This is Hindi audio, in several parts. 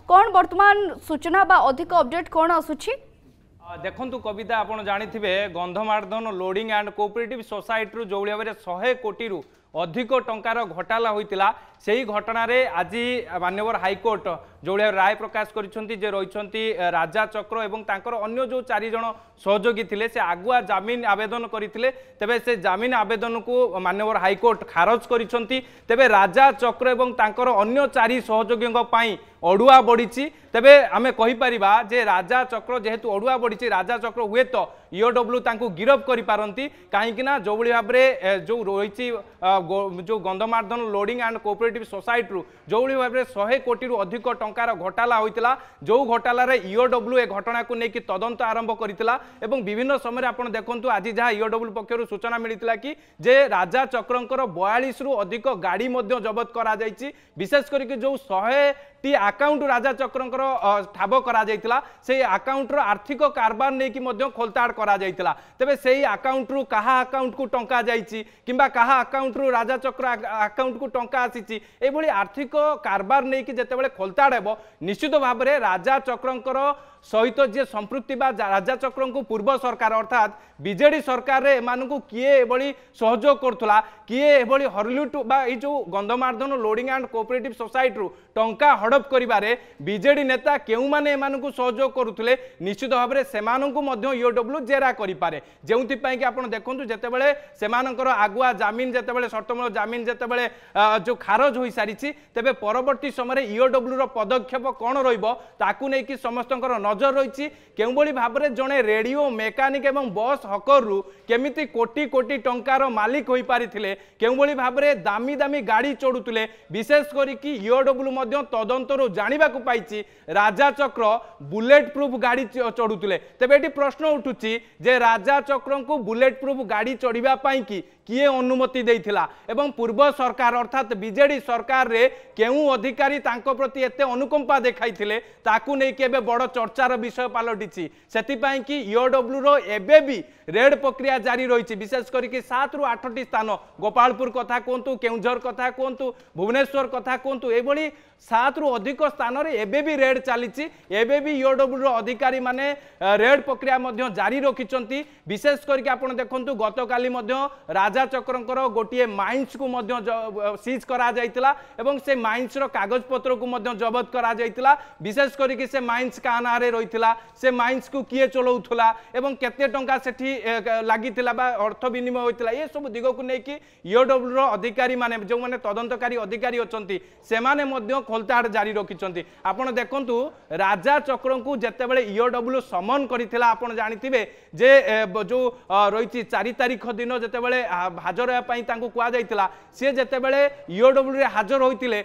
कौन वर्तमान सूचना बा अधिक अपडेट कौन आसुछि? देखु कविता आपड़ जानी Gandhamardan loading and cooperative society जो भाव में 100 कोटी रु अधिक टंकार घोटाला होता से ही घटना रे आज माननीय हाईकोर्ट जो राय प्रकाश कर रही राजा चक्र एवं तांकर अन्य जो 4 जन सहयोगी थे से आगुआ जमीन आवेदन करते तेबे से जमीन आवेदन को माननीय हाईकोर्ट खारज कर राजा चक्र एवं तांकर अन्य 4 सहयोगी अड़ुआ बढ़ी तेबे आमे कहि परिबा जे राजा चक्र जेहेतु अड़ुआ बढ़ी राजा चक्र हुए तो ईओडब्ल्यू तांको गिरफ करि पारंती कहीं जो भाव में जो रही जो Gandhamardan loading and cooperative society जो भाव में 100 कोटी रु अधिक टंकार घोटाला होता जो घोटाला रे ईओडब्ल्यू ए घटना को लेकिन तदंत आरंभ करथिला एवं विभिन्न समय आपण देखंतु आज जहाँ ईओडब्ल्यू पक्षर सूचना मिलता कि जे राजा चक्रंकर 42 रु अधिक गाड़ी मध्य जबत करा जायछि विशेष करके जो 100 टी अकाउंट राजा चक्रंकर ठाब करा जायतिला से अकाउंट रो आर्थिक कारबार नै कि मध्य खोलताड़ करा जायतिला तबे सेही अकाउंट रु कहा अकाउंट को टंका जायछि किंबा कहा अकाउंट रु राजा चक्र अकाउंट को टंका आसीछि ए भली आर्थिक कारबार नै कि जेतेबेले खोलताड़ हेबो निश्चित भाव में राजा चक्रंकर सहित जे संपृक्ति बा राजा चक्र को पूर्व सरकार अर्थात बीजेडी सरकार रे एमानकु किए एभली सहयोग करथुला किए एभली हरलुट बा ई जो Gandhamardan loading and cooperative society रु टंका हड़प करिबारे बीजेडी नेता केउ माने एमानकु सहयोग करुथुले निश्चित भाव में सेमानकु मध्य ईओडब्ल्यू जेरा करि पारे जेउति पई कि आपण देखंतु जेतेबेले सेमानकर आगुआ जमीन जेतेबेले शर्तमूल जमीन जेतेबेले जो खारज होई सारिछि तेबे परवर्ती समय ईओडब्ल्यू रो पदक्षेप कोन रहिबो ताकू नै कि समस्तकर नजर रही केउबली भाव में जड़े रेडियो मेकानिक एवं बस हकर रु केमिति कोटी कोटी टंकार मालिक हो पारिथिले केउबली भाव में दामी दामी गाड़ी चढ़ुले विशेष करिकि ईओडब्ल्यू मध्य तदंतरु जानिबा को पाइछि राजा चक्र बुलेट प्रूफ गाड़ी चढ़ुले तेबे एटी प्रश्न उठुछि जे राजा चक्र को बुलेट प्रूफ गाड़ी चढ़िबा पई कि किए अनुमति देइथिला एवं पूर्व सरकार अर्थात बीजेडी सरकार रे केउ अधिकारी तांको प्रति एते अनुकंपा देखाइथिले ताकू नै के बड़ चर्चार विषय पलटिछि सेति पई कि ईओडब्ल्यू रो एबे भी रेड प्रक्रिया जारी रही विशेष करके 7 रु 8 टी स्थान गोपालपुर कथा कहतु केउझर कथा कहतु भुवनेश्वर कथा कहतु एभली 7 रु अधिक स्थान रे एबे भी रेड चली एबे भी ईओडब्ल्यू रो अधिकारी माने रेड प्रक्रिया मध्य जारी रखिचंती विशेष करके आपण देखंतु गतकाली मध्य राजा चक्रंकर गोटे माइन्स को मध्य सीज करा जायतिला एवं से माइन्स रो कागज पत्र को मध्य जबत करा जायतिला विशेष करके से माइन्स का नारे रहितिला से माइन्स को किए चलाउथुला एवं केते टंका सेठी लागितिला बा अर्थ विनिमय होइतिला ये सब दिग को नै कि ईओडब्ल्यू रो अधिकारी माने जो माने तदंतकारी अधिकारी अछंती से माने मध्य खोलताड़ जारी रखिचंती आपण देखंतु राजा चक्र को जेतेबेले ईओडब्ल्यू समन करिथिला आपण जानिथिबे जे जो रहिछि 4 तारिख दिन जेतेबेले हाजर होगापी कह जाइला सी जितेबले ईओडब्ल्यू हाजर होते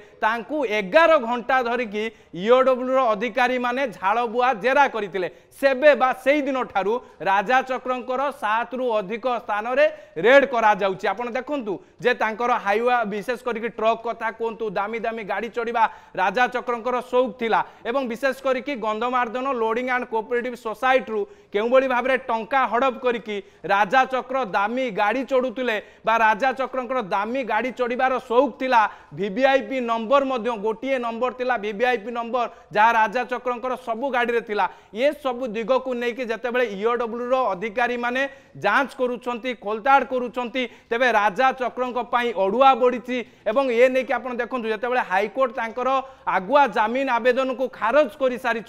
11 घंटा धरिकी ईओडब्ल्यू अधिकारी माने झाड़ बुआ जेरा करते सेबे बा सेई दिन ठारू राजा चक्रंकर 7 रु अधिक स्थान रे रेड करा जाउची आपण देखंतु जे तांकर हाईवे विशेष करके ट्रक कथा कहतु दामी दामी गाड़ी चढ़ा राजा चक्रंकर शौक थिला एवं विशेष करके Gandhamardan loading and cooperative society रु केउबली भाव में टंका हड़प करके राजा चक्र दामी गाड़ी चढ़ुले राजा चक्रंकर दामी गाड़ी चढ़ार शौक थिला वीवीआईपी नंबर मध्य गोटे नंबर थिला वीवीआईपी नंबर जहाँ राजा चक्रंकर सबु गाड़ी रे थिला ये सब दिग को लेकिन जितेबाला ईओडब्ल्यू रो अधिकारी माने जांच करुछंती खोलताड़ करुछंती तेबे राजा चक्रंक पई अड़ुआ बढ़ी एवं ये नहीं कि आपण देखंतु जितेबाला हाईकोर्ट तांकर आगुआ जमीन आवेदन को खारज कर सारी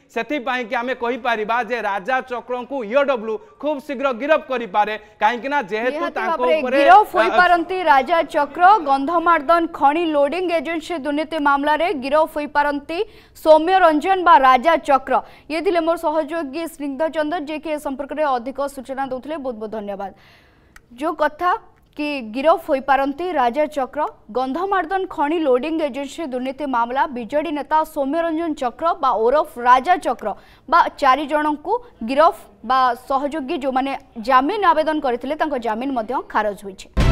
सेति पई कि आमे कहि परिबा जे राजा चक्रंक को ईओडब्ल्यू खूब शीघ्र गिरफ करि पारे काहेकि ना जेहेतु तांको ऊपर गिरफ होई पारंती राजा चक्र गंधमार्दन खणी लोडिंग एजेंसी दुर्नीति मामला रे गिरफ होई पारंती सौम्य रंजन बा राजा चक्र ये दिले मोर सहयोगी स्निग्ध चंद्र जे के संपर्क रे अधिक सूचना दउथले बहुत बहुत धन्यवाद जो कथा कि गिरफ होई पारंती राजा चक्र गंधमार्दन खणी लोडिंग एजेंसी दुर्नीति मामला बीजेडी नेता सौम्य रंजन चक्र बा ओरफ राजा चक्र बा 4 जन को गिरफ बा सहयोगी जो माने जामीन आवेदन करथिले तांको जामीन मध्य खारज होईছে।